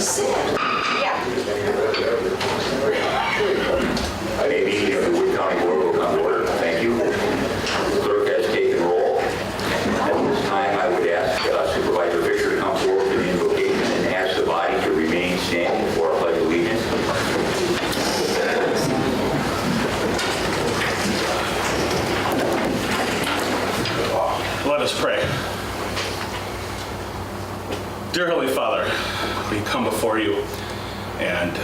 sit. Yeah. Maybe the Wood County Board will come to order. Thank you. Clerk has taken roll. At this time, I would ask Supervisor Fisher to come forward for the invocation and ask the body to remain standing for our pledge of allegiance. Let us pray. Dear Holy Father, we come before you and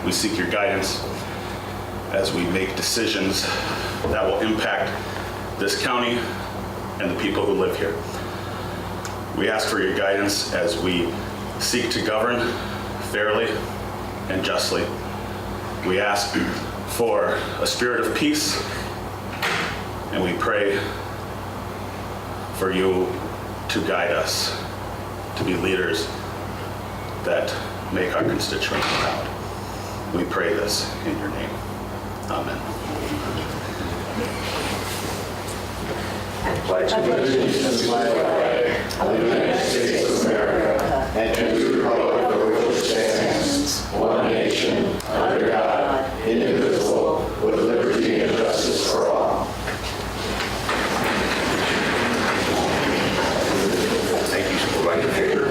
we seek your guidance as we make decisions that will impact this county and the people who live here. We ask for your guidance as we seek to govern fairly and justly. We ask for a spirit of peace, and we pray for you to guide us to be leaders that make our constituents proud. We pray this in your name. Amen. Pledge allegiance to the flag of the United States of America and to the republic for which it stands, one nation, under God, indivisible, with liberty and justice for all. Thank you, Supervisor Fisher.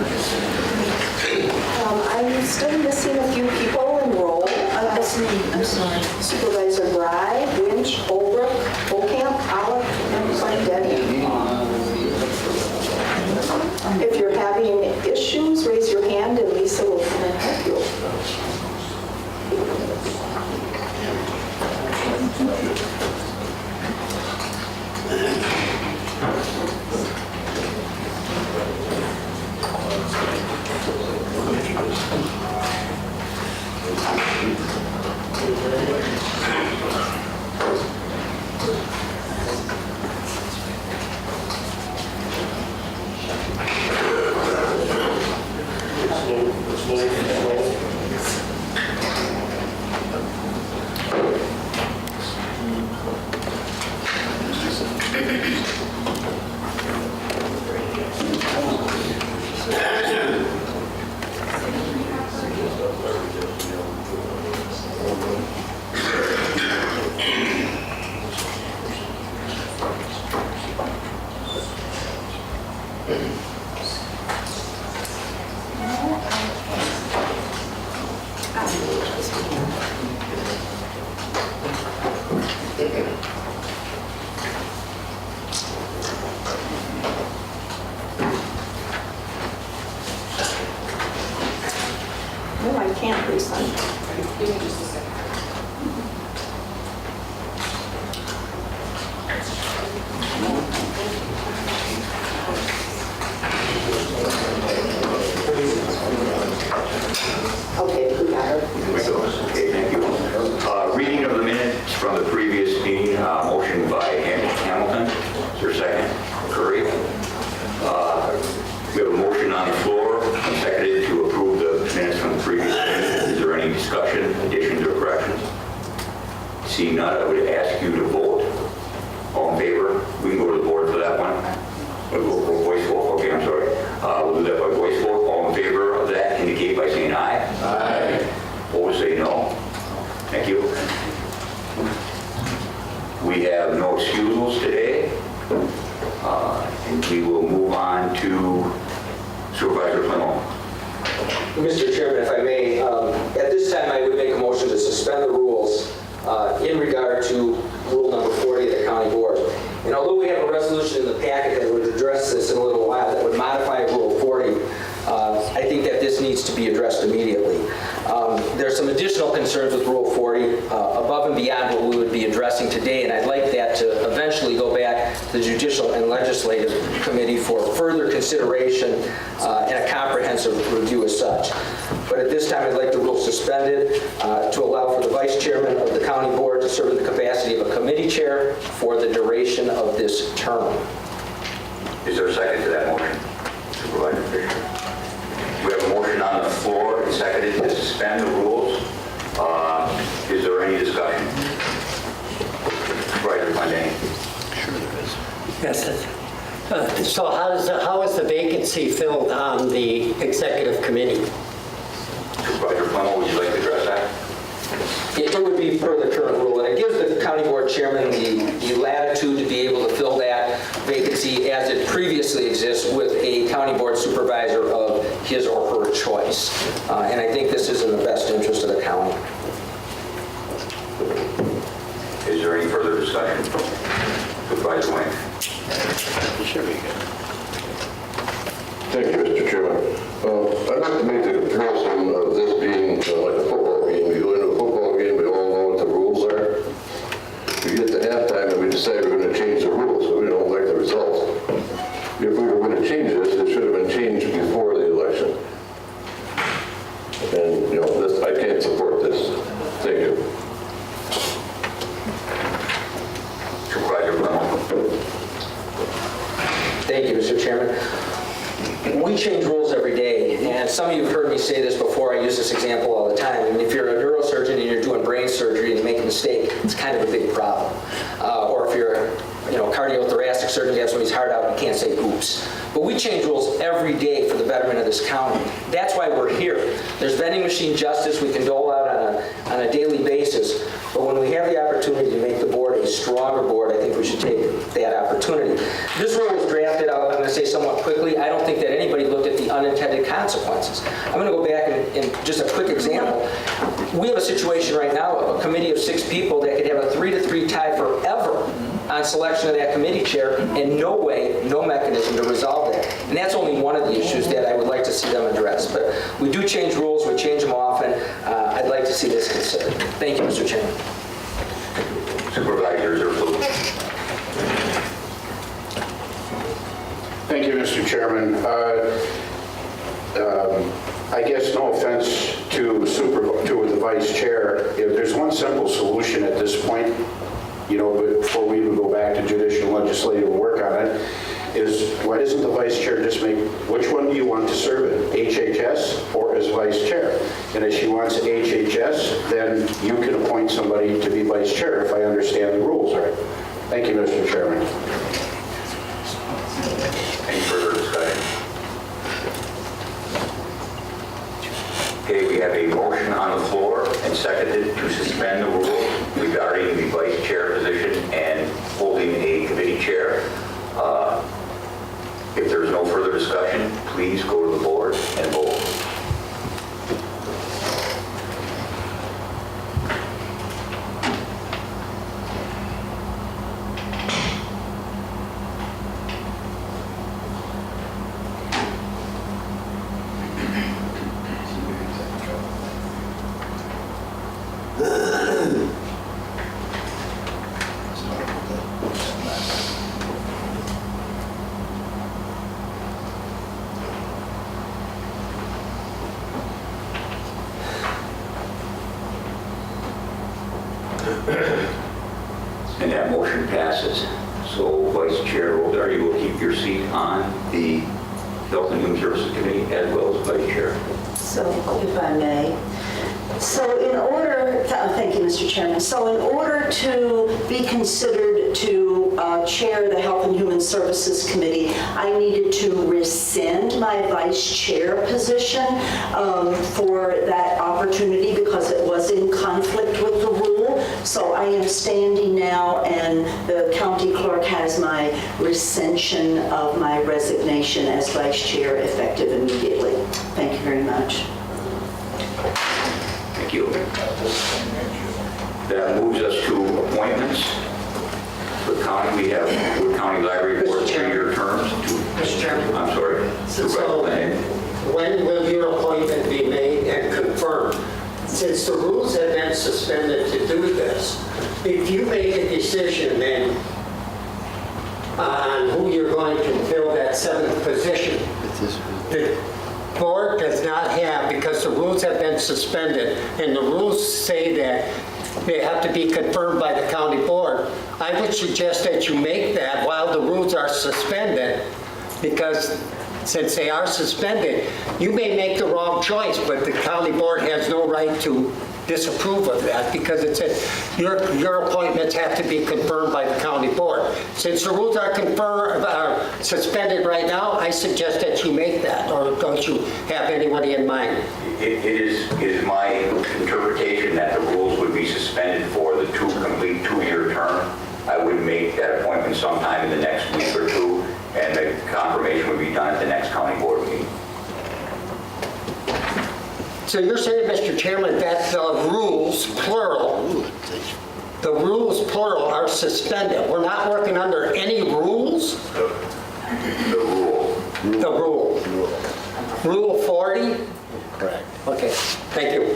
I'm still missing a few people in roll. I'm sorry. Supervisor Bry, Winch, Holbrook, Ocamp, Pollock, and Clendenin. If you're having issues, raise your hand and Lisa will come and help you. No, I can't, Lisa. Give me just a second. Okay, we got her. Okay, thank you. Reading of the minutes from the previous meeting, motion by Hamilton. Is there a second? Curry. We have a motion on the floor, seconded to approve the minutes from the previous meeting. Is there any discussion, additions, or corrections? Seeing none, I would ask you to vote. All in favor? We can go to the board for that one. We'll go for voice vote. Okay, I'm sorry. We'll do that by voice vote. All in favor of that indicate by saying aye. Aye. Opposed, say no. Thank you. We have no excusals today. And we will move on to Supervisor Plano. Mr. Chairman, if I may, at this time I would make a motion to suspend the rules in regard to rule number 40 of the county board. And although we have a resolution in the packet that would address this in a little while, that would modify rule 40, I think that this needs to be addressed immediately. There's some additional concerns with rule 40 above and beyond what we would be addressing today, and I'd like that to eventually go back to the Judicial and Legislative Committee for further consideration and a comprehensive review as such. But at this time, I'd like the rule suspended to allow for the Vice Chairman of the County Board to serve in the capacity of a committee chair for the duration of this term. Is there a second to that motion? Supervisor Fisher. We have a motion on the floor and seconded to suspend the rules. Is there any discussion? Supervisor Clendenin. Sure there is. Yes. So how is the vacancy filled on the executive committee? memo, would you like to address that? It would be per the current rule, and it gives the county board chairman the latitude to be able to fill that vacancy as it previously exists with a county board supervisor of his or her choice. And I think this is in the best interest of the county. Is there any further discussion? Supervisor Wayne? Should be good. Thank you, Mr. Chairman. I'd like to make the comparison of this being like a football game. You go into a football game, we all know what the rules are. We get to halftime and we decide we're going to change the rules, so we don't like the results. If we were going to change this, it should have been changed before the election. And, I can't support this. Thank you. Supervisor Clement? Thank you, Mr. Chairman. We change rules every day, and some of you have heard me say this before. I use this example all the time. I mean, if you're a neurosurgeon and you're doing brain surgery and you make a mistake, it's kind of a big problem. Or if you're a cardiothoracic surgeon, you have somebody's heart out, you can't say oops. But we change rules every day for the betterment of this county. That's why we're here. There's vending machine justice we can dole out on a daily basis, but when we have the opportunity to make the board a stronger board, I think we should take that opportunity. This rule was drafted out, I'm going to say somewhat quickly. I don't think that anybody looked at the unintended consequences. I'm going to go back and just a quick example. We have a situation right now of a committee of 6 people that could have a 3-3 tie forever on selection of that committee chair, and no way, no mechanism to resolve that. And that's only one of the issues that I would like to see them address. But we do change rules, we change them often. I'd like to see this considered. Thank you, Mr. Chairman. Supervisors or Blue? Thank you, Mr. Chairman. I guess no offense to the vice chair, if there's one simple solution at this point, before we even go back to judicial and legislative work on it, is why doesn't the vice chair just make, which one do you want to serve in, HHS or as vice chair? And if she wants HHS, then you can appoint somebody to be vice chair if I understand the rules right. Thank you, Mr. Chairman. Any further discussion? Okay, we have a motion on the floor and seconded to suspend the rules regarding the vice chair position and holding a committee chair. If there's no further discussion, please go to the board and vote. And that motion passes. So Vice Chair Rodar, you will keep your seat on the Health and Human Services Committee as well as Vice Chair. So, if I may. Thank you, Mr. Chairman. So in order to be considered to chair the Health and Human Services Committee, I needed to rescind my vice chair position for that opportunity because it was in conflict with the rule. So I am standing now, and the county clerk has my rescission of my resignation as vice chair effective immediately. Thank you very much. Thank you. That moves us to appointments. For county, we have Wood County Library Board 3-year terms. Mr. Chairman. I'm sorry. So Supervisor. when will your appointment be made and confirmed? Since the rules have been suspended to do this, if you make a decision then on who you're going to fill that 7th position, the board does not have, because the rules have been suspended, and the rules say that they have to be confirmed by the county board. I would suggest that you make that while the rules are suspended, because since they are suspended, you may make the wrong choice, but the county board has no right to disapprove of that because it said your appointments have to be confirmed by the county board. Since the rules are suspended right now, I suggest that you make that, or don't you have anybody in mind? It is my interpretation that the rules would be suspended for the complete two-year term. I would make that appointment sometime in the next week or two, and the confirmation would be done at the next county board meeting. So you're saying, Mr. Chairman, that the rules, plural, the rules, plural, are suspended? We're not working under any rules? The rule. The rule. Rule 40? Correct. Okay, thank you.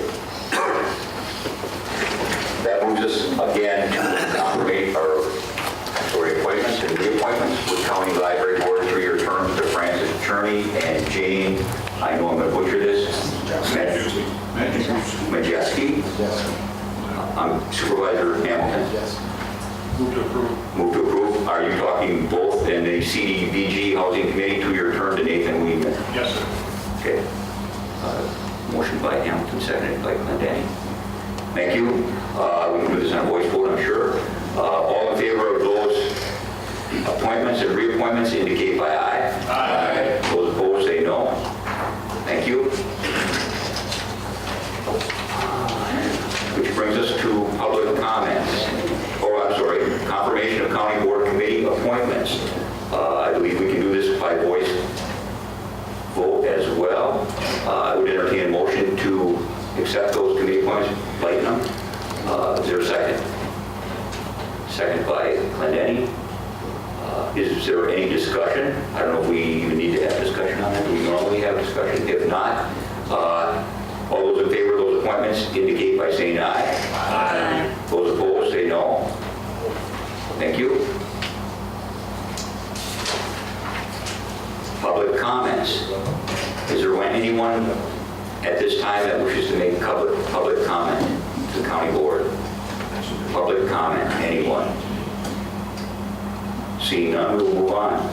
That moves us again to confirmation or appointments and reappointments with County Library Board 3-year terms to Francis Cherney and Jane, I know I'm going to butcher this, Majeski. Supervisor Hamilton. Yes. Move to approve. Move to approve. Are you talking both in the CDBG Housing Committee 2-year term to Nathan Weedman? Yes, sir. Okay. Motion by Hamilton, seconded by Clendenny. Thank you. We can do this on a voice vote, I'm sure. All in favor of those appointments and reappointments indicate by aye. Aye. Those opposed say no. Thank you. Which brings us to public comments. Oh, I'm sorry, confirmation of county board committee appointments. I believe we can do this by voice vote as well. I would entertain a motion to accept those committee appointments. Lightning. Is there a second? Second by Clendenny. Is there any discussion? I don't know if we even need to have discussion on that. Do we normally have discussion? If not, all those in favor of those appointments indicate by saying aye. Aye. Those opposed say no. Thank you. Public comments. Is there anyone at this time that wishes to make public comment to the county board? Public comment, anyone? Seeing none, we will move on.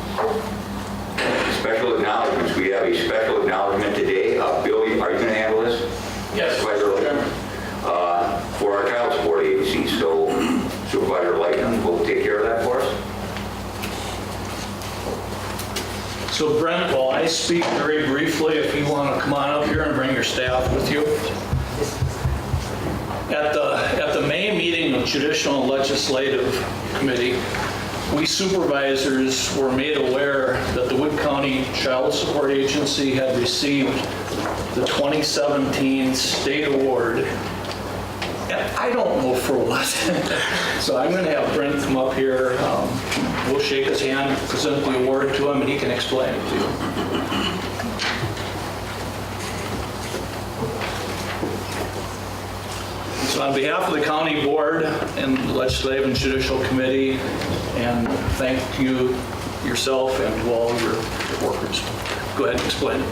Special acknowledgements. We have a special acknowledgement today. Bill, are you going to handle this? Yes. Supervisor Lightning. For our child support agency. So Supervisor Lightning will take care of that for us. So Brent, while I speak very briefly, if you want to come on up here and bring your staff with you. At the May meeting of Judicial and Legislative Committee, we supervisors were made aware that the Wood County Child Support Agency had received the 2017 state award. And I don't know for what. So I'm going to have Brent come up here. We'll shake his hand, present the award to him, and he can explain it to you. So on behalf of the County Board and the Legislative and Judicial Committee, and thank you yourself and to all of your workers. Go ahead and explain.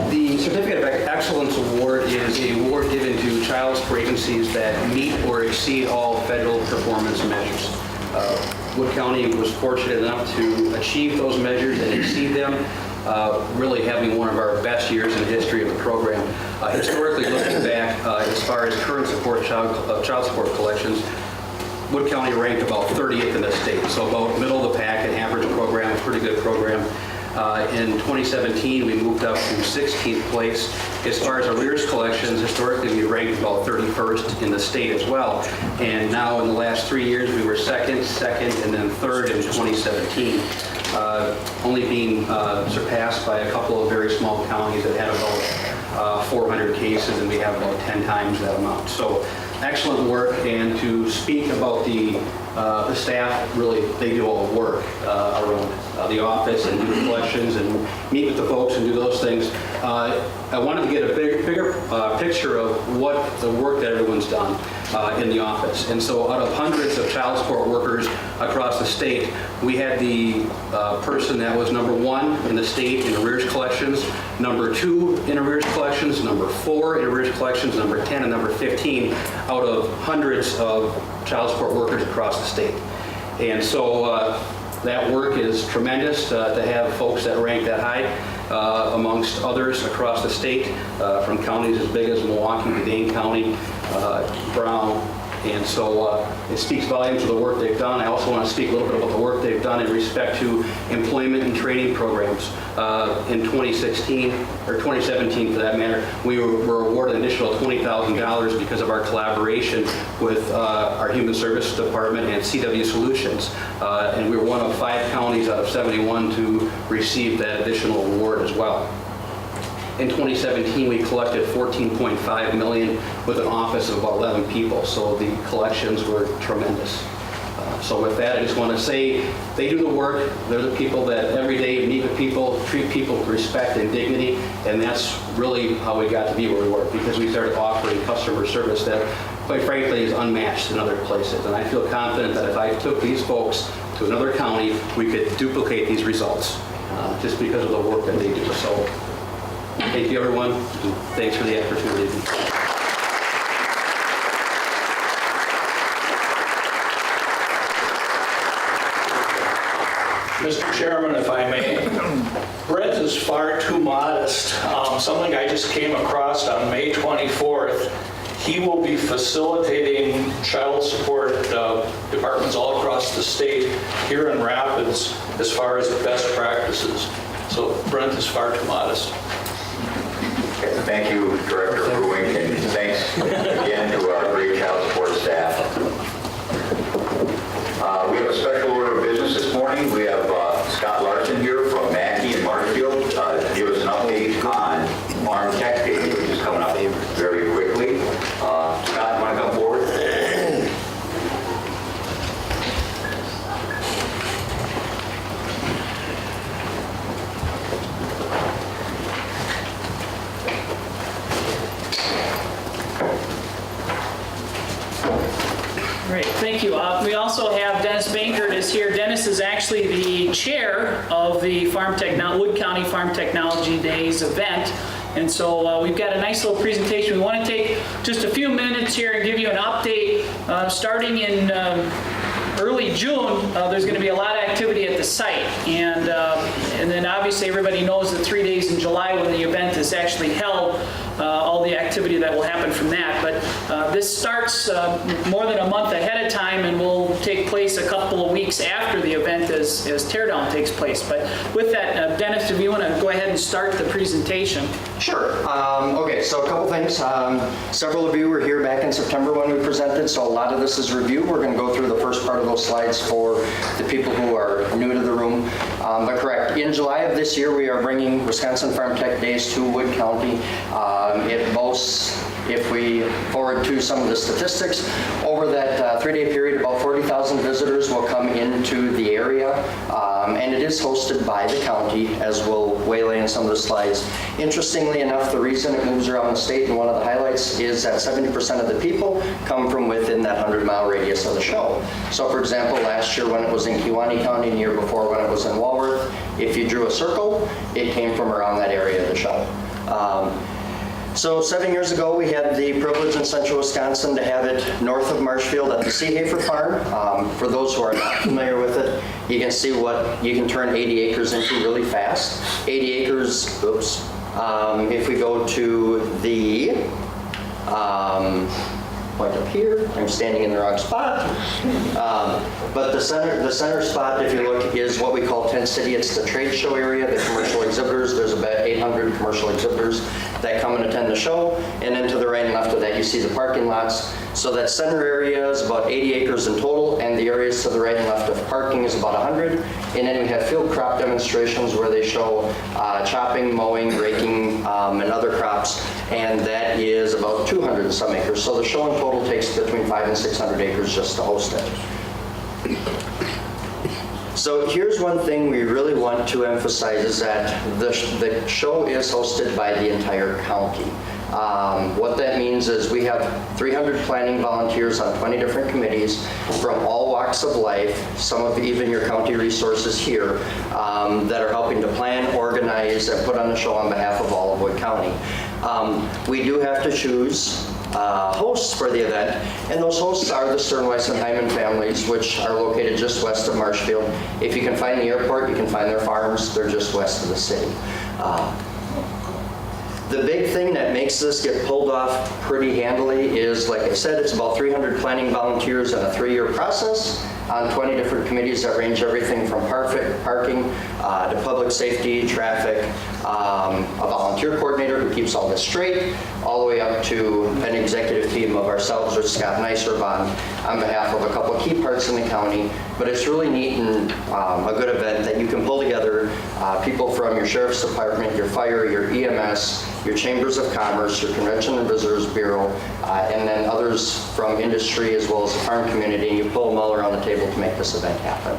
The Certificate of Excellence Award is an award given to child support agencies that meet or exceed all federal performance measures. Wood County was fortunate enough to achieve those measures and exceed them, really having one of our best years in the history of the program. Historically, looking back, as far as current support child support collections, Wood County ranked about 30th in the state, so about middle of the pack, an average program, a pretty good program. In 2017, we moved up to 16th place. As far as arrears collections, historically we ranked about 31st in the state as well. And now in the last 3 years, we were second, and then third in 2017. Only being surpassed by a couple of very small counties that had about 400 cases, and we have about 10 times that amount. So excellent work, and to speak about the staff, really, they do all the work around the office and do the collections and meet with the folks and do those things. I wanted to get a bigger picture of what the work that everyone's done in the office. And so out of hundreds of child support workers across the state, we had the person that was number 1 in the state in arrears collections, number 2 in arrears collections, number 4 in arrears collections, number 10 and number 15 out of hundreds of child support workers across the state. And so that work is tremendous to have folks that rank that high amongst others across the state, from counties as big as Milwaukee, Dane County, Brown, And so it speaks volumes of the work they've done. I also want to speak a little bit about the work they've done in respect to employment and training programs. In 2016, or 2017 for that matter, we were awarded an additional $20,000 because of our collaboration with our Human Services Department and CW Solutions. And we were one of 5 counties out of 71 to receive that additional award as well. In 2017, we collected $14.5 million with an office of about 11 people, so the collections were tremendous. So with that, I just want to say they do the work. They're the people that every day meet with people, treat people with respect and dignity, and that's really how we got to be where we were, because we started offering customer service that, quite frankly, is unmatched in other places. And I feel confident that if I took these folks to another county, we could duplicate these results just because of the work that they do. So thank you, everyone. And thanks for the opportunity. Mr. Chairman, if I may, Brent is far too modest. Something I just came across on May 24th, he will be facilitating child support departments all across the state here in Rapids as far as best practices. So Brent is far too modest. Thank you, Director Ruink, and thanks again to our great child support staff. We have a special order of business this morning. We have Scott Larson here from Mackey and Marshfield to give us an update on Farm Tech Day, which is coming up very quickly. Scott, you want to come forward? Great, thank you. We also have Dennis Bankert is here. Dennis is actually the chair of the Wood County Farm Technology Days event. And so we've got a nice little presentation. We want to take just a few minutes here and give you an update. Starting in early June, there's going to be a lot of activity at the site. And then obviously everybody knows that 3 days in July when the event is actually held, all the activity that will happen from that. But this starts more than a month ahead of time and will take place a couple of weeks after the event as teardown takes place. But with that, Dennis, if you want to go ahead and start the presentation. Sure. Okay, so a couple things. Several of you were here back in September when we presented, so a lot of this is review. We're going to go through the first part of those slides for the people who are new to the room. But correct, in July of this year, we are bringing Wisconsin Farm Tech Days to Wood County. It boasts, if we forward to some of the statistics, over that 3-day period, about 40,000 visitors will come into the area. And it is hosted by the county, as we'll waylay in some of the slides. Interestingly enough, the reason it moves around the state, and one of the highlights, is that 70% of the people come from within that 100-mile radius of the show. So for example, last year when it was in Kewaunee County, and the year before when it was in Walworth, if you drew a circle, it came from around that area of the show. So 7 years ago, we had the privilege in central Wisconsin to have it north of Marshfield at the Seehafer Farm. For those who are not familiar with it, you can see what you can turn 80 acres into really fast. 80 acres, oops. If we go to the point up here, I'm standing in the wrong spot. But the center spot, if you look, is what we call Tent City. It's the trade show area, the commercial exhibitors. There's about 800 commercial exhibitors that come and attend the show. And then to the right and left of that, you see the parking lots. So that center area is about 80 acres in total, and the areas to the right and left of parking is about 100. And then we have field crop demonstrations where they show chopping, mowing, raking, and other crops, and that is about 200 and some acres. So the show in total takes between 500 and 600 acres just to host it. So here's one thing we really want to emphasize is that the show is hosted by the entire county. What that means is we have 300 planning volunteers on 20 different committees from all walks of life, some of even your county resources here, that are helping to plan, organize, and put on the show on behalf of all of Wood County. We do have to choose hosts for the event, and those hosts are the Sternweiss and Hyman families, which are located just west of Marshfield. If you can find the airport, you can find their farms. They're just west of the city. The big thing that makes this get pulled off pretty handily is, like I said, it's about 300 planning volunteers in a 3-year process on 20 different committees that range everything from parking to public safety, traffic, a volunteer coordinator who keeps all this straight, all the way up to an executive team of ourselves with Scott Nicerb on behalf of a couple of key parts in the county. But it's really neat and a good event that you can pull together people from your sheriff's department, your fire, your EMS, your chambers of commerce, your convention and visitors bureau, and then others from industry as well as the farm community, and you pull them all around the table to make this event happen.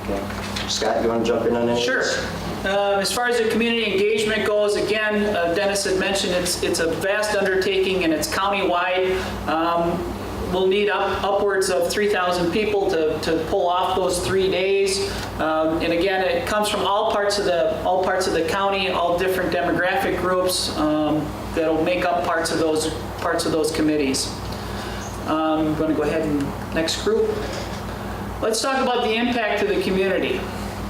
Okay. Scott, you want to jump in on any? Sure. As far as the community engagement goes, again, Dennis had mentioned it's a vast undertaking and it's countywide. We'll need upwards of 3,000 people to pull off those 3 days. And again, it comes from all parts of the county, all different demographic groups that'll make up parts of those committees. I'm going to go ahead and next group. Let's talk about the impact to the community.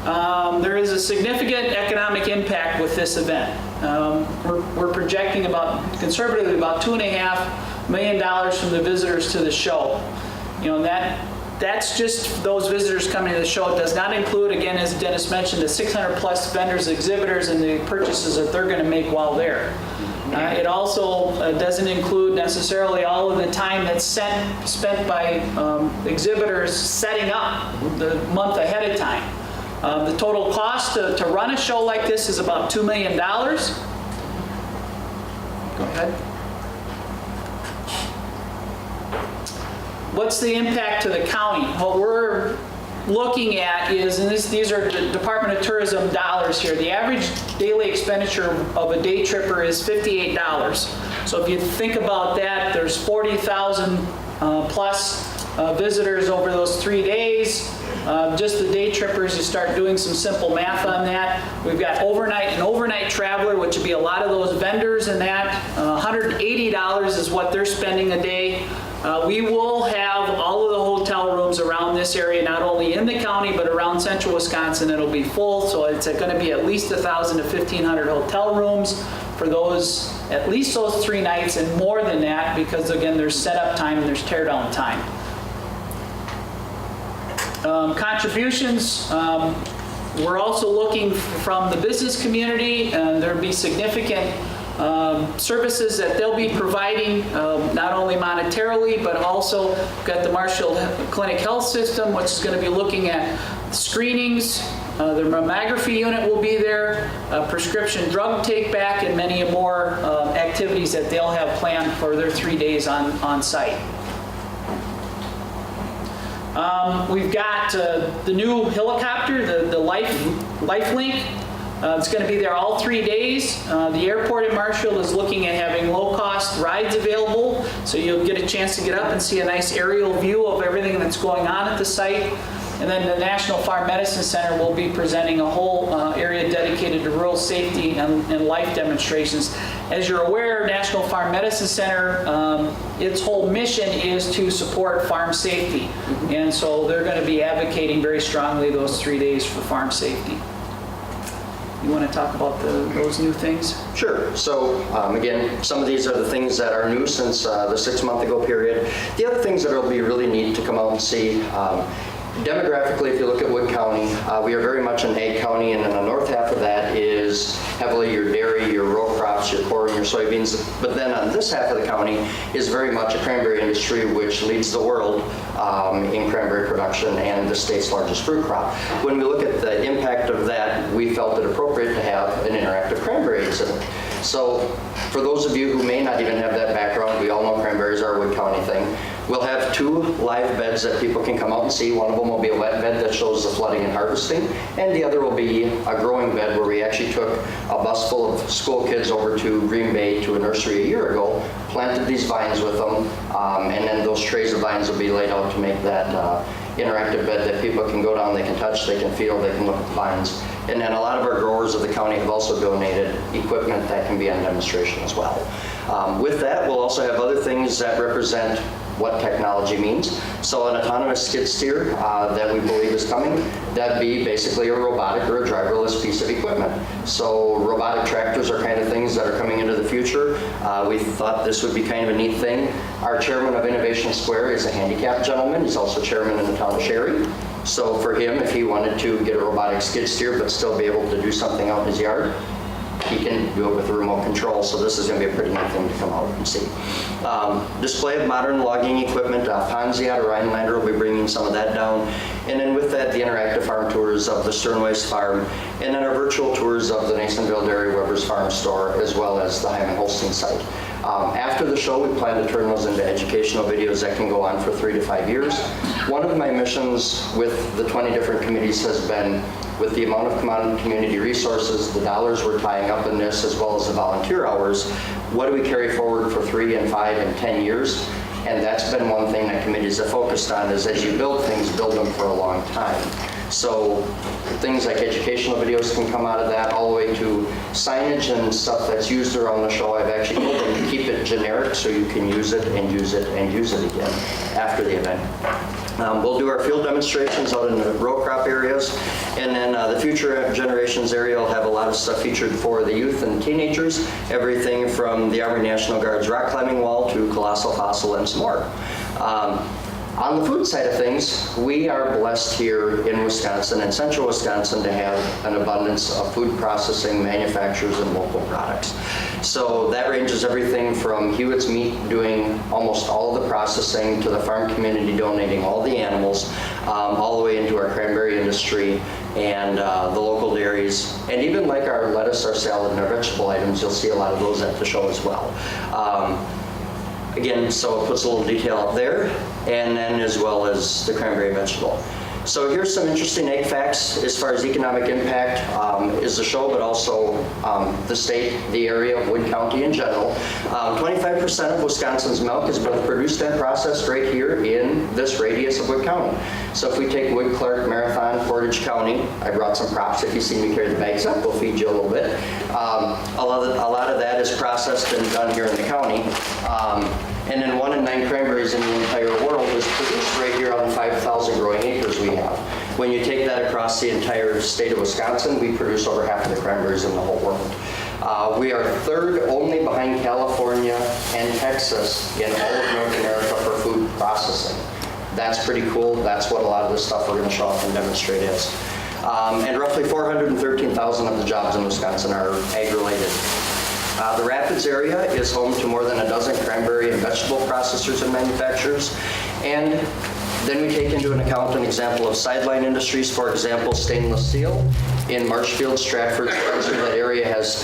There is a significant economic impact with this event. We're projecting conservatively about $2.5 million from the visitors to the show. You know, that's just those visitors coming to the show. It does not include, again, as Dennis mentioned, the 600 plus vendors, exhibitors, and the purchases that they're going to make while there. It also doesn't include necessarily all of the time that's spent by exhibitors setting up the month ahead of time. The total cost to run a show like this is about $2 million. Go ahead. What's the impact to the county? What we're looking at is, and these are Department of Tourism dollars here, the average daily expenditure of a day tripper is $58. So if you think about that, there's 40,000 plus visitors over those 3 days. Just the day trippers, you start doing some simple math on that. We've got an overnight traveler, which would be a lot of those vendors in that. $180 is what they're spending a day. We will have all of the hotel rooms around this area, not only in the county, but around central Wisconsin. It'll be full, so it's going to be at least 1,000 to 1,500 hotel rooms for at least those 3 nights, and more than that, because again, there's setup time and there's teardown time. Contributions, we're also looking from the business community, and there'll be significant services that they'll be providing, not only monetarily, but also got the Marshall Clinic Health System, which is going to be looking at screenings. The mammography unit will be there, prescription drug take back, and many more activities that they'll have planned for their 3 days on site. We've got the new helicopter, the Lifelink. It's going to be there all 3 days. The airport in Marshall is looking at having low-cost rides available, so you'll get a chance to get up and see a nice aerial view of everything that's going on at the site. And then the National Farm Medicine Center will be presenting a whole area dedicated to rural safety and life demonstrations. As you're aware, National Farm Medicine Center, its whole mission is to support farm safety. And so they're going to be advocating very strongly those 3 days for farm safety. You want to talk about those new things? Sure. So again, some of these are the things that are new since the 6-month ago period. The other things that will be really neat to come out and see, demographically, if you look at Wood County, we are very much an ag county, and in the north half of that is heavily your dairy, your row crops, your corn, your soybeans. But then on this half of the county is very much a cranberry industry, which leads the world in cranberry production and the state's largest fruit crop. When we look at the impact of that, we felt it appropriate to have an interactive cranberry exhibit. So for those of you who may not even have that background, we all know cranberries are a Wood County thing. We'll have 2 live beds that people can come out and see. One of them will be a wet bed that shows the flooding and harvesting, and the other will be a growing bed where we actually took a bus full of school kids over to Green Bay to a nursery a year ago, planted these vines with them, and then those trays of vines will be laid out to make that interactive bed that people can go down, they can touch, they can feel, they can look at the vines. And then a lot of our growers of the county have also donated equipment that can be on demonstration as well. With that, we'll also have other things that represent what technology means. So an autonomous skid steer that we believe is coming, that'd be basically a robotic or a driverless piece of equipment. So robotic tractors are kind of things that are coming into the future. We thought this would be kind of a neat thing. Our chairman of Innovation Square is a handicapped gentleman. He's also chairman in the town of Sherry. So for him, if he wanted to get a robotic skid steer but still be able to do something out in his yard, he can do it with a remote control. So this is going to be a pretty neat thing to come out and see. Display of modern logging equipment. Ponzi out of Rhinelander will be bringing some of that down. And then with that, the interactive farm tours of the Sternways Farm, and then our virtual tours of the Nasonville Dairy Weber's Farm Store, as well as the Hyman Holstein site. After the show, we plan to turn those into educational videos that can go on for 3 to 5 years. One of my missions with the 20 different committees has been, with the amount of community resources, the dollars we're tying up in this, as well as the volunteer hours, what do we carry forward for 3 and 5 and 10 years? And that's been one thing that committees have focused on, is as you build things, build them for a long time. So things like educational videos can come out of that, all the way to signage and stuff that's used around the show. I've actually told them to keep it generic so you can use it and use it and use it again after the event. We'll do our field demonstrations out in the row crop areas, and then the Future Generations area will have a lot of stuff featured for the youth and teenagers, everything from the Army National Guard's rock climbing wall to Colossal Fossil and some more. On the food side of things, we are blessed here in Wisconsin and central Wisconsin to have an abundance of food processing, manufacturers, and local products. So that ranges everything from Hewitt's Meat doing almost all of the processing, to the farm community donating all the animals, all the way into our cranberry industry and the local dairies, and even like our lettuce, our salad, and our vegetable items. You'll see a lot of those at the show as well. Again, so it puts a little detail up there, and then as well as the cranberry vegetable. So here's some interesting egg facts as far as economic impact is the show, but also the state, the area of Wood County in general. 25% of Wisconsin's milk is both produced and processed right here in this radius of Wood County. So if we take Wood, Clark, Marathon, Portage County, I brought some props. If you see me carry the bags up, we'll feed you a little bit. A lot of that is processed and done here in the county. And then 1 in 9 cranberries in the entire world is produced right here on the 5,000 growing acres we have. When you take that across the entire state of Wisconsin, we produce over half of the cranberries in the whole world. We are third only behind California and Texas in all of North America for food processing. That's pretty cool. That's what a lot of the stuff we're going to show off and demonstrate is. And roughly 413,000 of the jobs in Wisconsin are ag-related. The Rapids area is home to more than a dozen cranberry and vegetable processors and manufacturers. And then we take into account an example of sideline industries, for example, stainless steel. In Marshfield, Stratford, Spencer, that area has,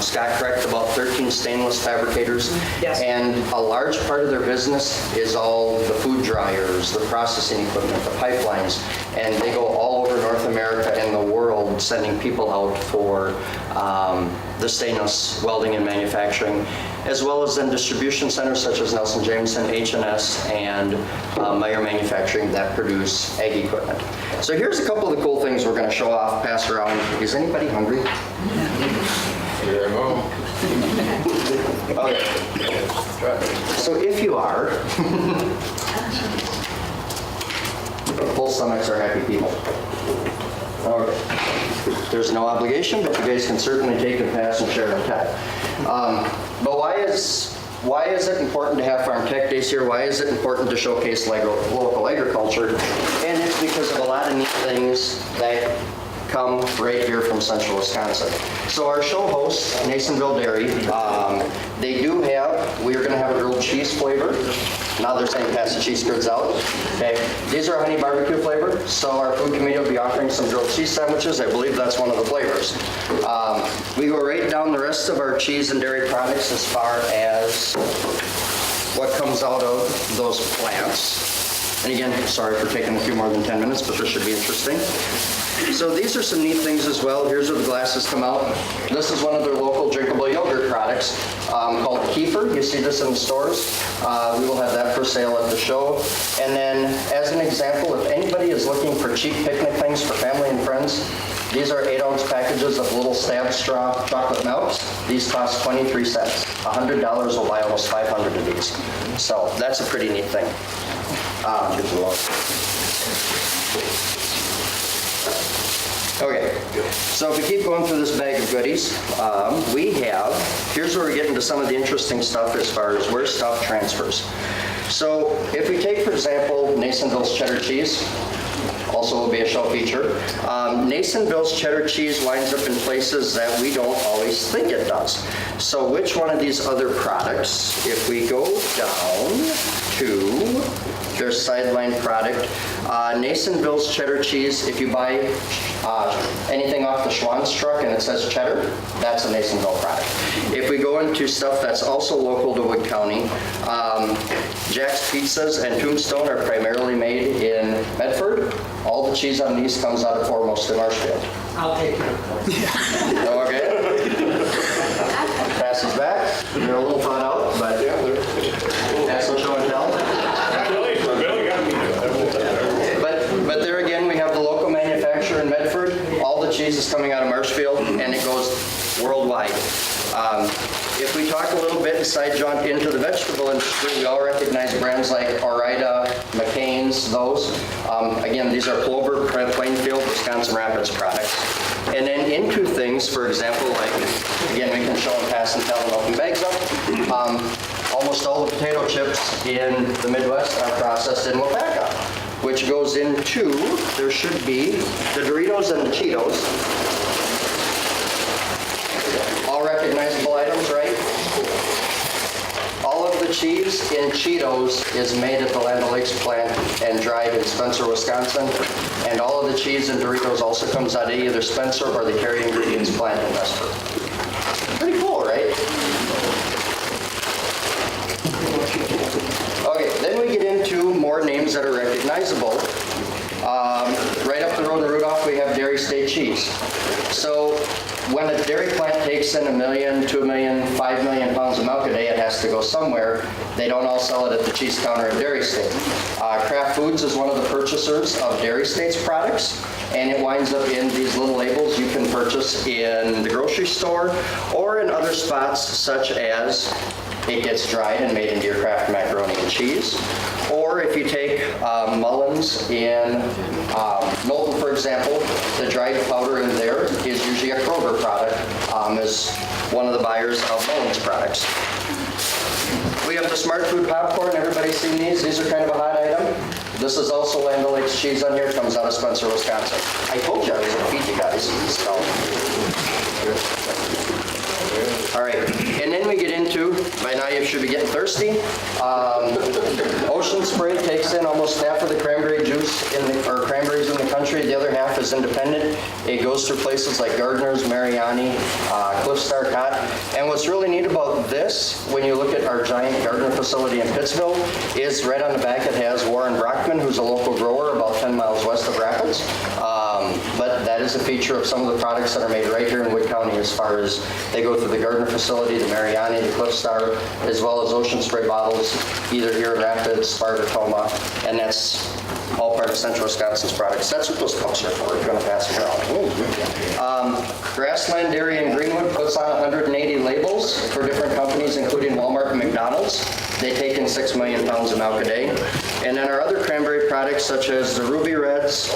Scott correct, about 13 stainless fabricators. Yes. And a large part of their business is all the food dryers, the processing equipment, the pipelines. And they go all over North America and the world, sending people out for the stainless welding and manufacturing, as well as then distribution centers such as Nelson Jameson, H&S, and Meyer Manufacturing that produce ag equipment. So here's a couple of the cool things we're going to show off, pass around. Is anybody hungry? Okay. So if you are, full stomachs are happy people. Okay. There's no obligation, but you guys can certainly take and pass and share and tech. But why is it important to have Farm Tech Days here? Why is it important to showcase local agriculture? And it's because of a lot of neat things that come right here from central Wisconsin. So our show hosts, Nasonville Dairy, we're going to have a grilled cheese flavor. Now they're saying pass the cheese curds out. Okay, these are honey barbecue flavor. So our food committee will be offering some grilled cheese sandwiches. I believe that's one of the flavors. We go right down the rest of our cheese and dairy products as far as what comes out of those plants. And again, sorry for taking a few more than 10 minutes, but this should be interesting. So these are some neat things as well. Here's where the glasses come out. This is one of their local drinkable yogurt products called Kefir. You see this in the stores. We will have that for sale at the show. And then as an example, if anybody is looking for cheap picnic things for family and friends, These are 8-ounce packages of little stab straw chocolate milks. These cost 23 cents. $100 will buy almost 500 of these. So that's a pretty neat thing. Okay, so if we keep going through this bag of goodies, here's where we get into some of the interesting stuff as far as where stuff transfers. So if we take, for example, Nasonville's cheddar cheese, also will be a show feature. Nasonville's cheddar cheese winds up in places that we don't always think it does. So which one of these other products, if we go down to their sideline product, Nasonville's cheddar cheese, if you buy anything off the Schwann's truck and it says cheddar, that's a Nasonville product. If we go into stuff that's also local to Wood County, Jack's Pizzas and Tombstone are primarily made in Medford. All the cheese on these comes out of Foremost in Marshfield. I'll take it. Okay. Pass these back. They're a little thought out, but that's no show and tell. But there again, we have the local manufacturer in Medford. All the cheese is coming out of Marshfield, and it goes worldwide. If we talk a little bit and side jaunt into the vegetable industry, we all recognize brands like Ore-Ida, McCain's, those. Again, these are Plover, Plainfield, Wisconsin Rapids products. And then into things, for example, like, again, we can show and pass and tell and open bags up. Almost all the potato chips in the Midwest are processed in Wapaka, which goes into, there should be the Doritos and the Cheetos. All recognizable items, right? All of the cheese in Cheetos is made at the Land O'Lakes plant and dried in Spencer, Wisconsin. And all of the cheese in Doritos also comes out of either Spencer or the Carry Ingredients plant in Westford. Pretty cool, right? Okay, then we get into more names that are recognizable. Right up the road in Rudolph, we have Dairy State Cheese. So when a dairy plant takes in 1 million, 2 million, 5 million pounds of milk a day, it has to go somewhere. They don't all sell it at the cheese counter at Dairy State. Kraft Foods is one of the purchasers of Dairy State's products, and it winds up in these little labels you can purchase in the grocery store or in other spots, such as it gets dried and made into your Kraft macaroni and cheese. Or if you take Mullins in Knowlton, for example, the dried powder in there is usually a Kroger product, as one of the buyers of Mullins products. We have the Smart Food popcorn. Everybody's seen these. These are kind of a hot item. This is also Land O'Lakes cheese on here. It comes out of Spencer, Wisconsin. I told you I was going to feed you guys. So. All right, and then we get into, by now you should be getting thirsty. Ocean Spray takes in almost half of the cranberry juice or cranberries in the country. The other half is independent. It goes through places like Gardner's, Mariani, Cliff Star Cot. And what's really neat about this, when you look at our giant Gardner facility in Pittsville, is right on the back it has Warren Brockman, who's a local grower about 10 miles west of Rapids. But that is a feature of some of the products that are made right here in Wood County, as far as they go through the Gardner facility, the Mariani, the Cliff Star, as well as Ocean Spray bottles, either here in Rapids, Sparta, Toma, and that's all part of Central Wisconsin's products. That's what those cups are for. You're going to pass them around. Grassland Dairy in Greenwood puts on 180 labels for different companies, including Walmart and McDonald's. They take in 6 million pounds of milk a day. And then our other cranberry products, such as the Ruby Reds,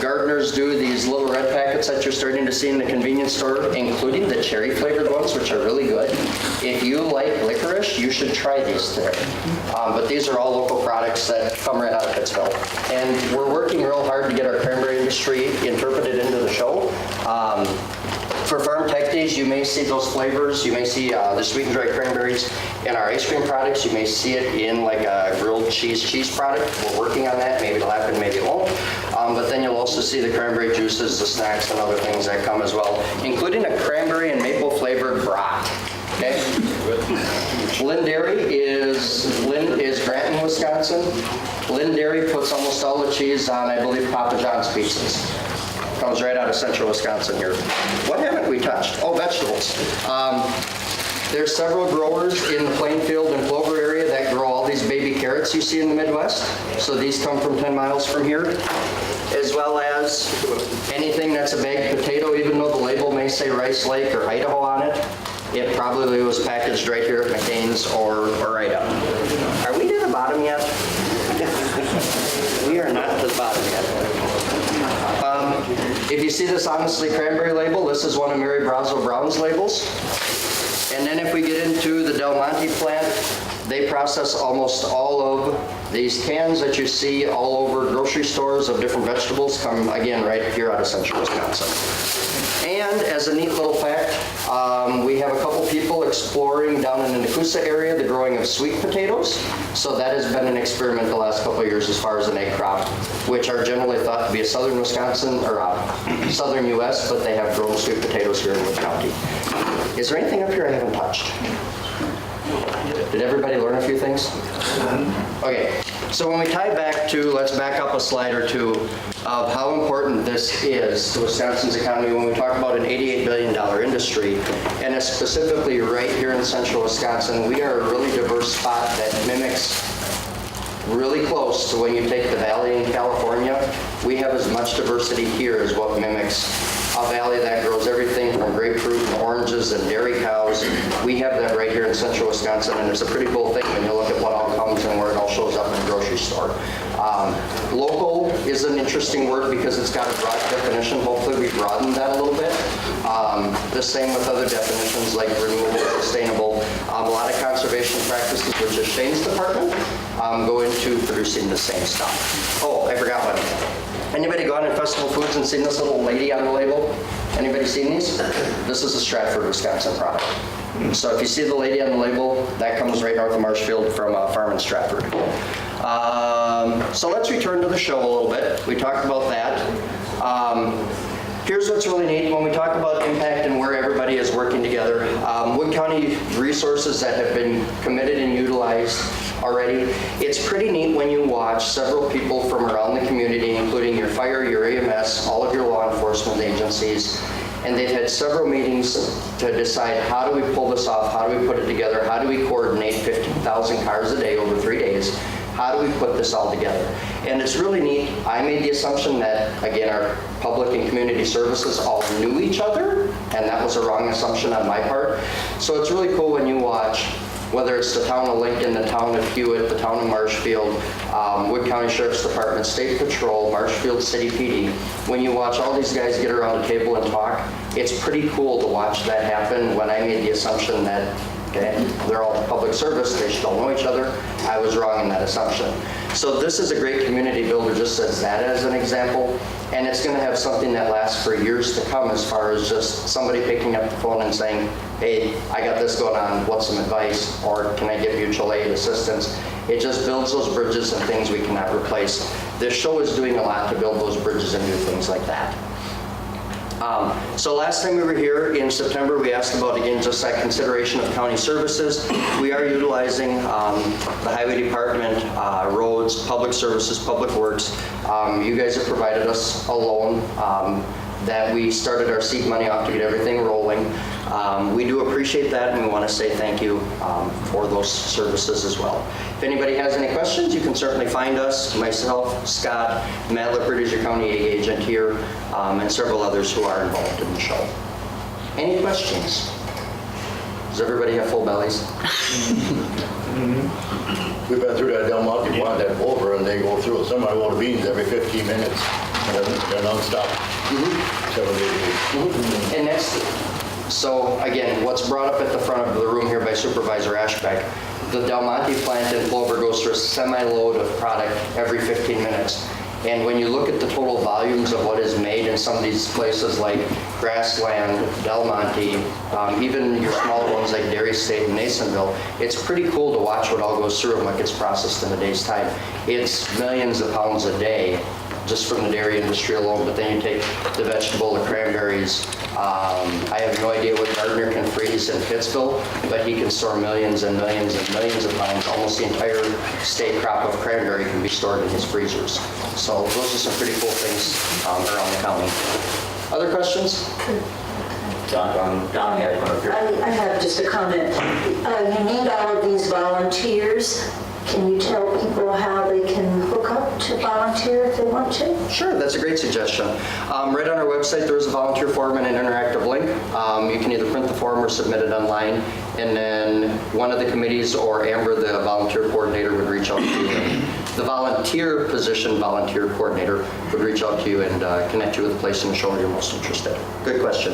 Gardner's do these little red packets that you're starting to see in the convenience store, including the cherry flavored ones, which are really good. If you like licorice, you should try these today. But these are all local products that come right out of Pittsville. And we're working real hard to get our cranberry industry interpreted into the show. For Farm Tech Days, you may see those flavors. You may see the sweet and dry cranberries in our ice cream products. You may see it in like a grilled cheese product. We're working on that. Maybe it'll happen, maybe it won't. But then you'll also see the cranberry juices, the snacks, and other things that come as well, including a cranberry and maple flavored brat. Okay? Lynn Dairy is Granton, Wisconsin. Lynn Dairy puts almost all the cheese on, I believe, Papa John's pizzas. Comes right out of Central Wisconsin here. What haven't we touched? Oh, vegetables. There's several growers in the Plainfield and Plover area that grow all these baby carrots you see in the Midwest. So these come from 10 miles from here. as well as anything that's a bagged potato, even though the label may say Rice Lake or Idaho on it, it probably was packaged right here at McCain's or Ida. Are we to the bottom yet? We are not to the bottom yet. If you see this Honestly Cranberry label, this is one of Mary Brazo Brown's labels. And then if we get into the Del Monte plant, they process almost all of these cans that you see all over grocery stores of different vegetables come, again, right here out of central Wisconsin. And as a neat little fact, we have a couple people exploring down in the Nakusa area the growing of sweet potatoes. So that has been an experiment the last couple of years as far as an egg crop, which are generally thought to be a southern Wisconsin or southern U.S., but they have grown sweet potatoes here in Wood County. Is there anything up here I haven't touched? Did everybody learn a few things? Okay, so when we tie back to, let's back up a slide or two of how important this is to Wisconsin's economy when we talk about an $88 billion industry, and it's specifically right here in central Wisconsin. We are a really diverse spot that mimics really close to when you take the valley in California. We have as much diversity here as what mimics a valley that grows everything from grapefruit and oranges and dairy cows. We have that right here in central Wisconsin, and it's a pretty cool thing when you look at what all comes and where it all shows up in the grocery store. Local is an interesting word because it's got a broad definition. Hopefully we broadened that a little bit. The same with other definitions like renewable, sustainable. A lot of conservation practices, which is Shane's department, go into producing the same stuff. Oh, I forgot one. Anybody gone in Festival Foods and seen this little lady on the label? Anybody seen these? This is a Stratford, Wisconsin product. So if you see the lady on the label, that comes right north of Marshfield from a farm in Stratford. So let's return to the show a little bit. We talked about that. Here's what's really neat when we talk about impact and where everybody is working together. Wood County resources that have been committed and utilized already. It's pretty neat when you watch several people from around the community, including your fire, your EMS, all of your law enforcement agencies, and they've had several meetings to decide how do we pull this off, how do we put it together, how do we coordinate 15,000 cars a day over 3 days, how do we put this all together? And it's really neat. I made the assumption that, again, our public and community services all knew each other, and that was a wrong assumption on my part. So it's really cool when you watch, whether it's the town of Lincoln, the town of Hewitt, the town of Marshfield, Wood County Sheriff's Department, State Patrol, Marshfield City PD, when you watch all these guys get around the table and talk, it's pretty cool to watch that happen. When I made the assumption that, okay, they're all public service, they should all know each other, I was wrong in that assumption. So this is a great community builder, just as that as an example, and it's going to have something that lasts for years to come as far as just somebody picking up the phone and saying, hey, I got this going on, what's some advice, or can I give mutual aid assistance? It just builds those bridges and things we cannot replace. This show is doing a lot to build those bridges and do things like that. So last time we were here in September, we asked about, again, just that consideration of county services. We are utilizing the highway department, roads, public services, public works. You guys have provided us a loan that we started our seed money off to get everything rolling. We do appreciate that, and we want to say thank you for those services as well. If anybody has any questions, you can certainly find us, myself, Scott, Matt Lippert is your county agent here, and several others who are involved in the show. Any questions? Does everybody have full bellies? We've been through that Del Monte plant at Pulver, and they go through a semi-load of beans every 15 minutes. They're nonstop. 7 days a week. And that's, so again, what's brought up at the front of the room here by Supervisor Ashbeck, the Del Monte plant in Plover goes through a semi-load of product every 15 minutes. And when you look at the total volumes of what is made in some of these places like Grassland, Del Monte, even your smaller ones like Dairy State and Nasonville, it's pretty cool to watch what all goes through and what gets processed in a day's time. It's millions of pounds a day just from the dairy industry alone, but then you take the vegetable, the cranberries. I have no idea what Gardner can freeze in Pittsville, but he can store millions and millions and millions of pounds. Almost the entire state crop of cranberry can be stored in his freezers. So those are some pretty cool things around the county. Other questions? Don has one up here. I have just a comment. You need all of these volunteers. Can you tell people how they can hook up to volunteer if they want to? Sure, that's a great suggestion. Right on our website, there is a volunteer form and an interactive link. You can either print the form or submit it online, and then one of the committees or Amber, the volunteer coordinator, would reach out to you. The volunteer position, volunteer coordinator, would reach out to you and connect you with the place in the show you're most interested. Good question.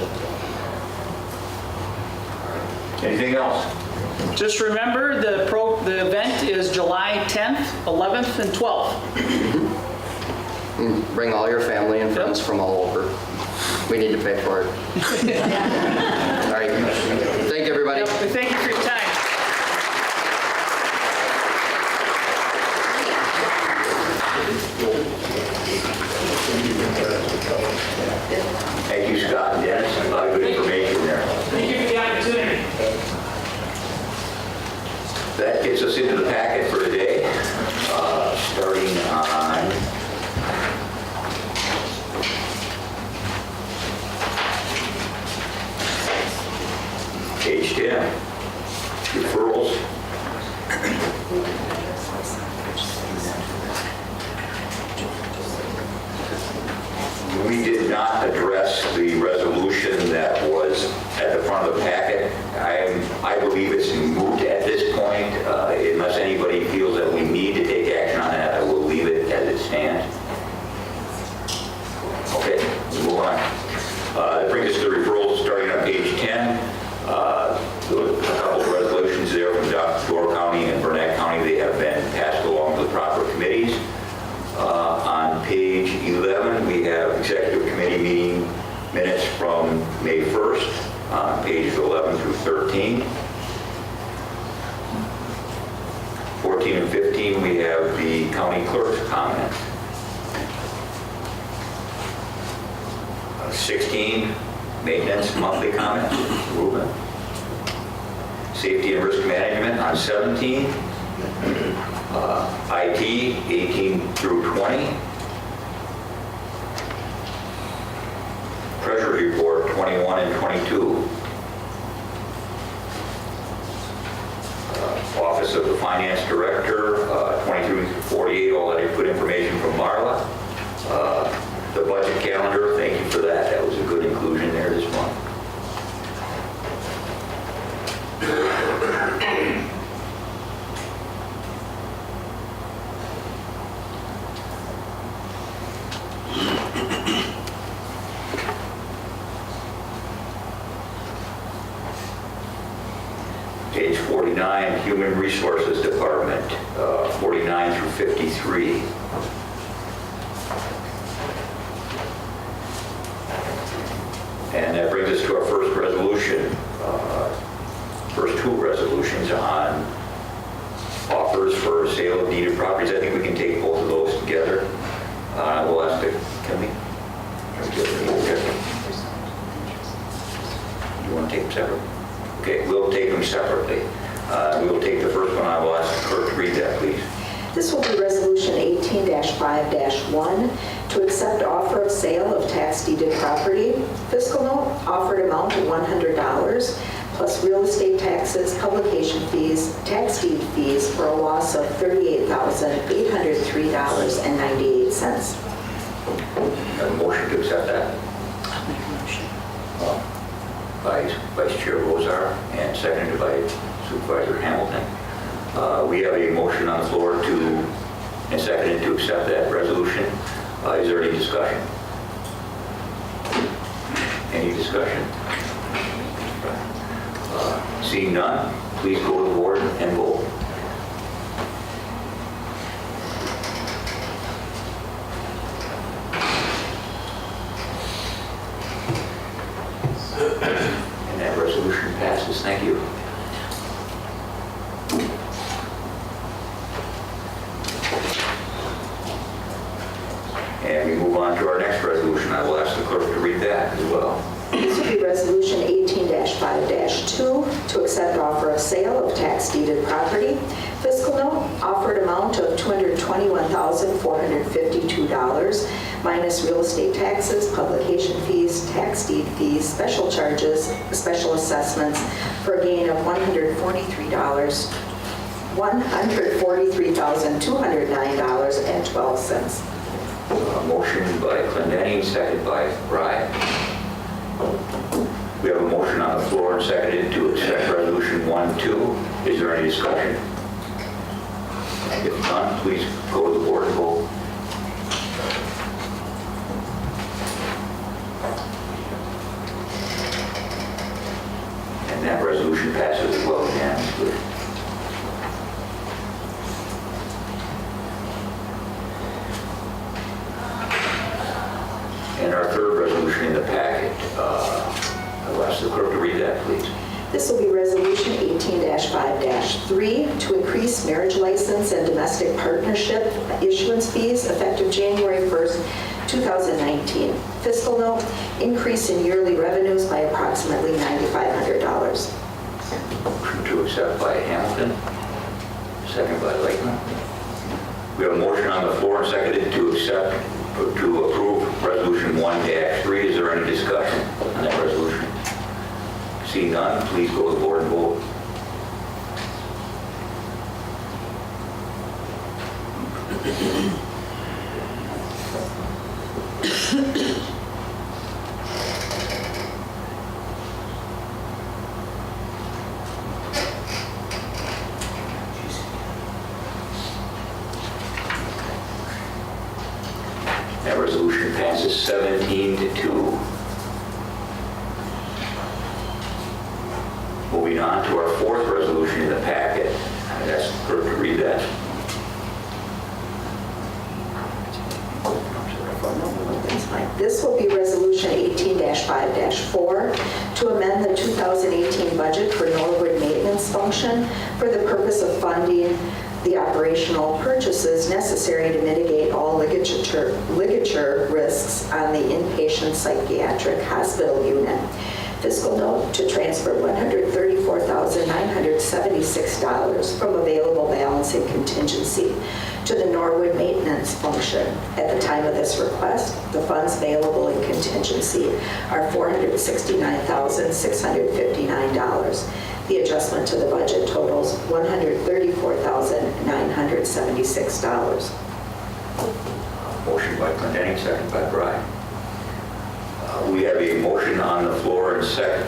Anything else? Just remember, the event is July 10th, 11th, and 12th. Bring all your family and friends from all over. We need to pay for it. All right. Thank you, everybody. Yep, thank you for your time. Thank you, Scott and Dennis. A lot of good information there. Thank you for the opportunity. That gets us into the packet for today, starting on page 10, referrals. We did not address the resolution that was at the front of the packet. I believe it's moot at this point. Unless anybody feels that we need to take action on that, I will leave it as it stands. Okay, move on. That brings us to the referrals starting on page 10. A couple of resolutions there from Door County and Burnett County. They have been passed along to the proper committees. On page 11, we have executive committee meeting minutes from May 1st, on pages 11 through 13. 14 and 15, we have the county clerk's comment. 16, maintenance monthly comment. Ruben. Safety and risk management on 17. IT, 18 through 20. Treasury report, 21 and 22. Office of the Finance Director, 23 through 48, all that input information from Marla. The budget calendar, thank you for that. That was a good inclusion there this month. Page 49, Human Resources Department, 49 through 53. And that brings us to our first resolution, first two resolutions on offers for sale of deeded properties. I think we can take both of those together. We'll ask the, can we? You want to take them separate? Okay, we'll take them separately. We will take the first one. I will ask the clerk to read that, please. This will be Resolution 18-5-1 to accept offer of sale of tax deeded property. Fiscal note, offered amount of $100 plus real estate taxes, publication fees, tax deed fees for a loss of $38,803.98. A motion to accept that? By Vice Chair Rosar and seconded by Supervisor Hamilton. We have a motion on the floor and seconded to accept that resolution. Is there any discussion? Any discussion? Seeing none, please go to the board and vote. And that resolution passes. Thank you. And we move on to our next resolution. I will ask the clerk to read that as well. This will be Resolution 18-5-2 to accept offer of sale of tax deeded property. Fiscal note, offered amount of $221,452. minus real estate taxes, publication fees, tax deed fees, special charges, special assessments, for a gain of $143,209.12. Motion by Clendenning, second by Bry. We have a motion on the floor and seconded to accept Resolution 1-2. Is there any discussion? If not, please go to the board and vote. And that resolution passes as well unanimously. And our third resolution in the packet, I'll ask the clerk to read that, please. This will be Resolution 18-5-3 to increase marriage license and domestic partnership issuance fees effective January 1st, 2019. Fiscal note, increase in yearly revenues by approximately $9,500. Motion to accept by Hamilton, second by Lakeman. We have a motion on the floor and seconded to approve Resolution 1-3. Is there any discussion on that resolution? Seeing none, please go to the board and vote. That resolution passes 17-2. Moving on to our fourth resolution in the packet. I'd ask the clerk to read that. That's fine. This will be Resolution 18-5-4 to amend the 2018 budget for Norwood maintenance function for the purpose of funding the operational purchases necessary to mitigate all ligature risks on the inpatient psychiatric hospital unit. Fiscal note to transfer $134,976 from available balance and contingency to the Norwood maintenance function. At the time of this request, the funds available in contingency are $469,659. The adjustment to the budget totals $134,976. Motion by Clendenning, second by Bry. We have a motion on the floor and second.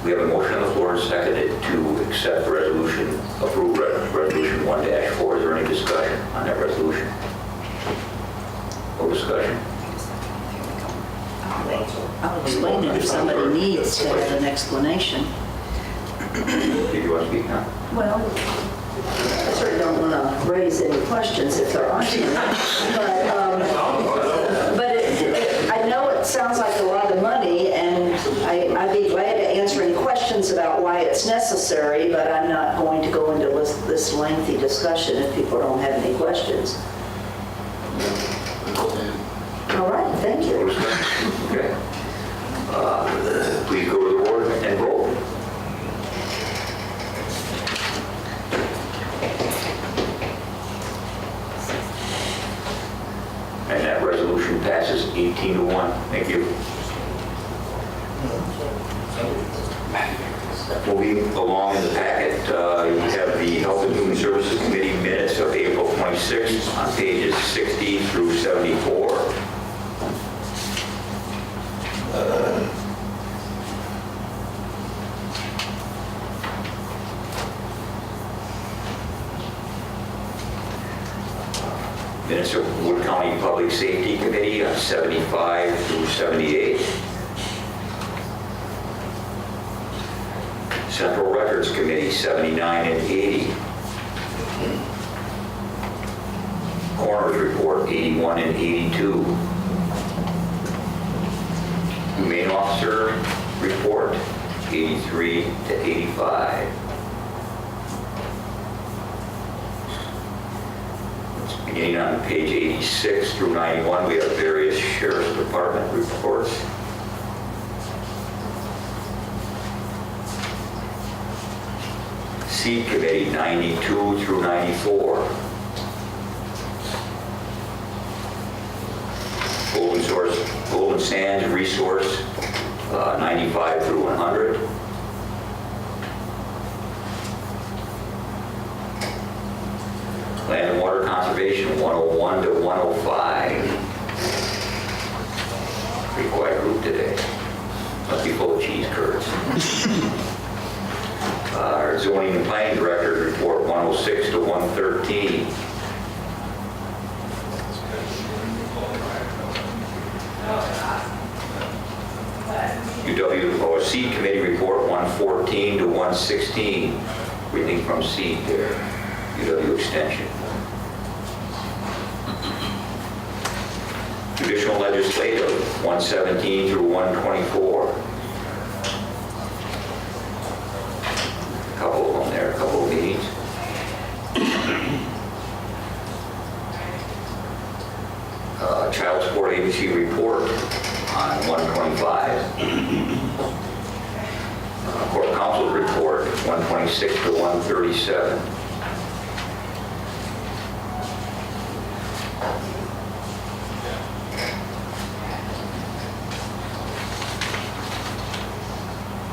We have a motion on the floor and seconded to accept resolution, approve resolution 1-4. Is there any discussion on that resolution? No discussion? I'll explain it if somebody needs to have an explanation. Did you want to speak now? Well, I certainly don't want to raise any questions if there aren't any. But I know it sounds like a lot of money, and I'd be glad to answer any questions about why it's necessary, but I'm not going to go into this lengthy discussion if people don't have any questions. All right, thank you. Okay. Please go to the board and vote. And that resolution passes 18-1. Thank you. Moving along in the packet, you have the Health and Human Services Committee minutes of April 26th on pages 60 through 74. Minutes of Wood County Public Safety Committee on 75 through 78. Central Records Committee 79 and 80. Coroner's Report 81 and 82. Humane Officer Report 83 to 85. Beginning on page 86 through 91, we have various Sheriff's Department reports. Seed Committee 92 through 94. Fuel and Sands Resource, 95 through 100. Land and Water Conservation, 101 to 105. Pretty quiet group today. Must be full of cheese curds. Our Zoning and Planning Director report, 106 to 113. UWOC Committee report, 114 to 116. Reading from seed there. UW Extension. Judicial Legislative, 117 through 124. A couple of them there, a couple of meetings. Child Support Agency report on 125. Court Counsel report, 126 to 137.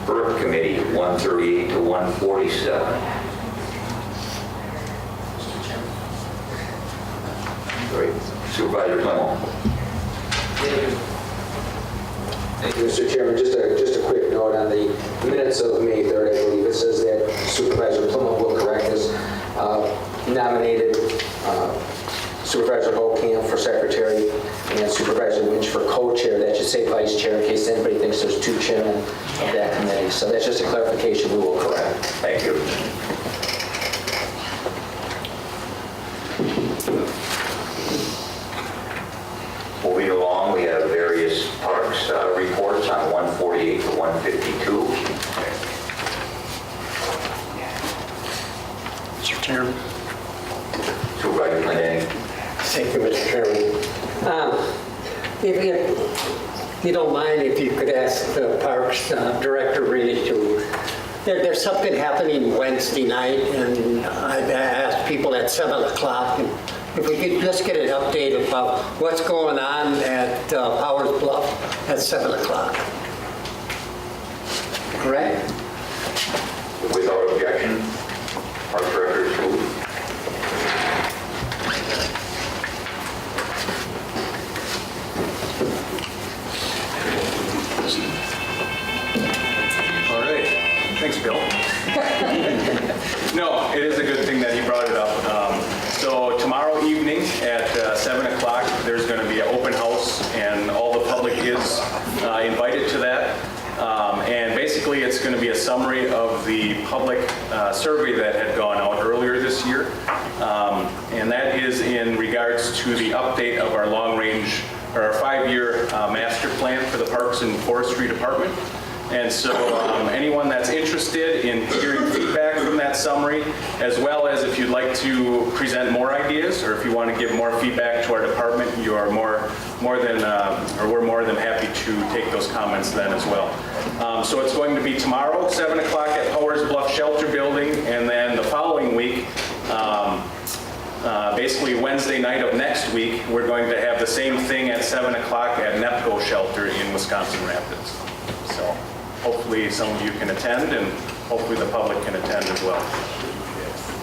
Burke Committee, 138 to 147. Great. Supervisor Clement. Thank you, Mr. Chairman. Just a quick note on the minutes of May 3rd, I believe it says that Supervisor Plummer will correct this, nominated Supervisor Holcamp for secretary and Supervisor Lynch for co-chair. That should say vice chair in case anybody thinks there's two chairmen of that committee. So that's just a clarification we will correct. Thank you. Moving along, we have various parks reports on 148 to 152. Mr. Chairman. Supervisor Clement. Thank you, Mr. Chairman. If you don't mind, if you could ask the Parks Director really to, there's something happening Wednesday night, and I've asked people at 7 o'clock, and if we could just get an update about what's going on at Powers Bluff at 7 o'clock. Correct? Without objection, Park Director is moved. All right. Thanks, Bill. No, it is a good thing that he brought it up. So tomorrow evening at 7 o'clock, there's going to be an open house, and all the public is invited to that. And basically, it's going to be a summary of the public survey that had gone out earlier this year. And that is in regards to the update of our long-range, or our 5-year master plan for the Parks and Forestry Department. And so anyone that's interested in hearing feedback from that summary, as well as if you'd like to present more ideas, or if you want to give more feedback to our department, you are we're more than happy to take those comments then as well. So it's going to be tomorrow, 7 o'clock at Powers Bluff Shelter Building, and then the following week, basically Wednesday night of next week, we're going to have the same thing at 7 o'clock at NEPCO Shelter in Wisconsin Rapids. So hopefully some of you can attend, and hopefully the public can attend as well.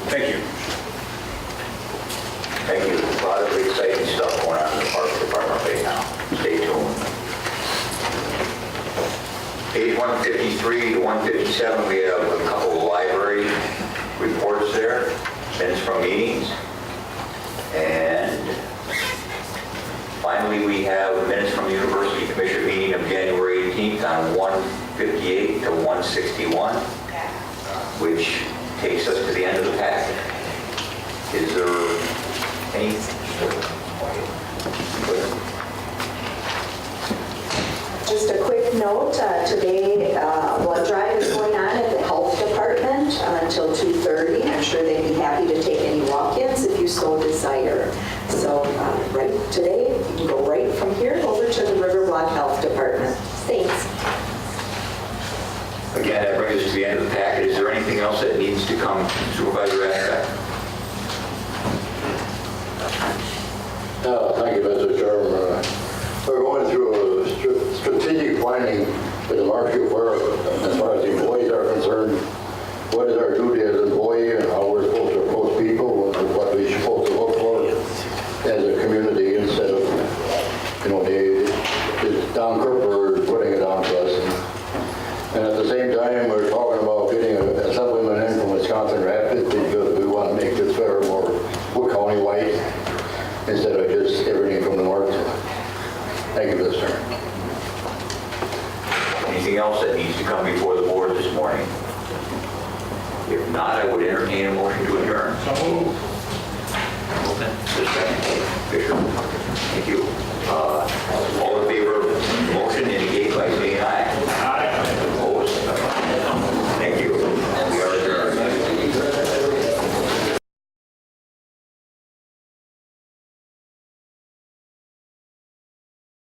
Thank you. Thank you. A lot of exciting stuff going on in the Parks Department right now. Stay tuned. Page 153 to 157, we have a couple of library reports there, minutes from meetings. And finally, we have minutes from the University Commission meeting of January 18th on 158 to 161, which takes us to the end of the packet. Is there any? Just a quick note, today blood drive is going on at the health department until 2:30. I'm sure they'd be happy to take any walk-ins if you so desire. So right today, you can go right from here over to the River Block Health Department. Thanks. Again, that brings us to the end of the packet. Is there anything else that needs to come, Supervisor Ashcraft? Thank you, Mr. Chairman. We're going through a strategic planning with the market where, as far as the employees are concerned, what is our duty as an employee and how we're supposed to approach people, and what we're supposed to look for as a community instead of, Don Kerper putting it on to us. And at the same time, we're talking about getting a supplement in from Wisconsin Rapids because we want to make this fair more Wood County wide instead of just everything from the north. Thank you, Mr. Chairman. Anything else that needs to come before the board this morning? If not, I would entertain a motion to adjourn. So moved. Fisher. Thank you. All in favor?